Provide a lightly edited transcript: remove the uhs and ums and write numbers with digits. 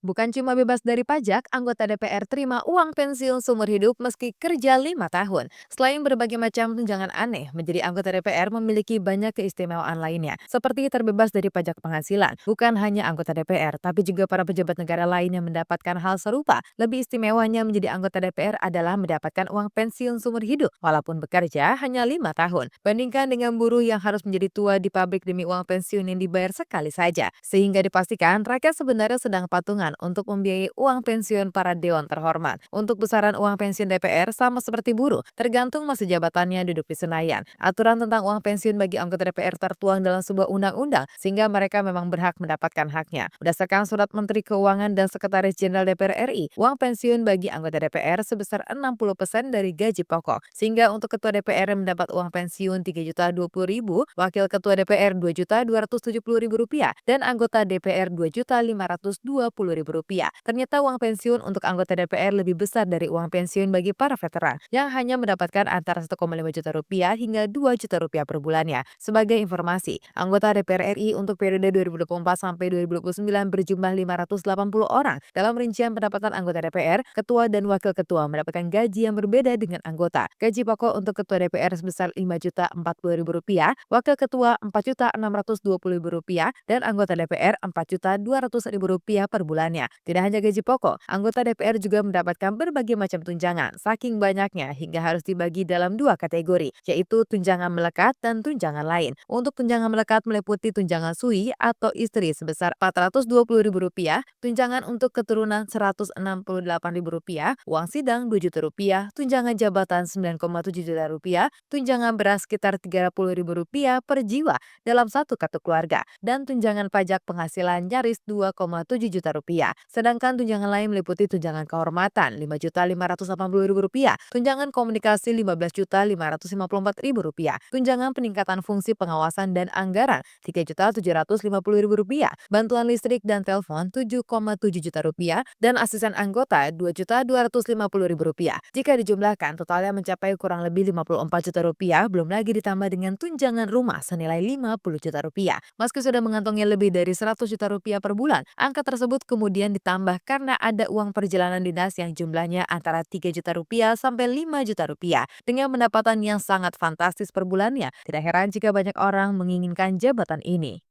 Bukan cuma bebas dari pajak, anggota DPR terima uang pensiun seumur hidup meski kerja 5 tahun. Selain berbagai macam tunjangan aneh, menjadi anggota DPR memiliki banyak keistimewaan lainnya, seperti terbebas dari pajak penghasilan. Bukan hanya anggota DPR, tapi juga para pejabat negara lain yang mendapatkan hal serupa. Lebih istimewanya menjadi anggota DPR adalah mendapatkan uang pensiun seumur hidup, walaupun bekerja hanya 5 tahun. Bandingkan dengan buruh yang harus menjadi tua di pabrik demi uang pensiun yang dibayar sekali saja. Sehingga dipastikan rakyat sebenarnya sedang patungan untuk membiayai uang pensiun para dewan terhormat. Untuk besaran uang pensiun DPR sama seperti buruh, tergantung masa jabatannya duduk di Senayan. Aturan tentang uang pensiun bagi anggota DPR tertuang dalam sebuah undang-undang, sehingga mereka memang berhak mendapatkan haknya. Berdasarkan surat Menteri Keuangan dan Sekretaris Jenderal DPR RI, uang pensiun bagi anggota DPR sebesar 60% dari gaji pokok. Sehingga untuk Ketua DPR yang mendapat uang pensiun Rp3.020.000, Wakil Ketua DPR Rp2.270.000, dan anggota DPR Rp2.520.000. Ternyata uang pensiun untuk anggota DPR lebih besar dari uang pensiun bagi para veteran yang hanya mendapatkan antara 1,5 juta rupiah hingga 2 juta rupiah per bulannya. Sebagai informasi, anggota DPR RI untuk periode 2024 sampai 2029 berjumlah 580 orang. Dalam rincian pendapatan anggota DPR, ketua dan wakil ketua mendapatkan gaji yang berbeda dengan anggota. Gaji pokok untuk ketua DPR sebesar Rp5.040.000, wakil ketua Rp4.620.000, dan anggota DPR Rp4.200.000 per bulannya. Tidak hanya gaji pokok, anggota DPR juga mendapatkan berbagai macam tunjangan, saking banyaknya hingga harus dibagi dalam dua kategori, yaitu tunjangan melekat dan tunjangan lain. Untuk tunjangan melekat meliputi tunjangan sui atau istri sebesar Rp420.000, tunjangan untuk keturunan Rp168.000, uang sidang Rp2 juta, tunjangan jabatan Rp9,7 juta, tunjangan beras sekitar Rp30.000 per jiwa dalam satu kartu keluarga, dan tunjangan pajak penghasilan nyaris Rp2,7 juta. Sedangkan tunjangan lain meliputi tunjangan kehormatan Rp5.580.000, tunjangan komunikasi Rp15.554.000, tunjangan peningkatan fungsi pengawasan dan anggaran Rp3.750.000, bantuan listrik dan telepon Rp7,7 juta, dan asisten anggota Rp2.250.000. Jika dijumlahkan, totalnya mencapai kurang lebih Rp54 juta, belum lagi ditambah dengan tunjangan rumah senilai Rp50 juta. Meski sudah mengantongi lebih dari Rp100 juta per bulan, angka tersebut kemudian ditambah karena ada uang perjalanan dinas yang jumlahnya antara Rp3 juta sampai Rp5 juta. Dengan pendapatan yang sangat fantastis per bulannya, tidak heran jika banyak orang menginginkan jabatan ini.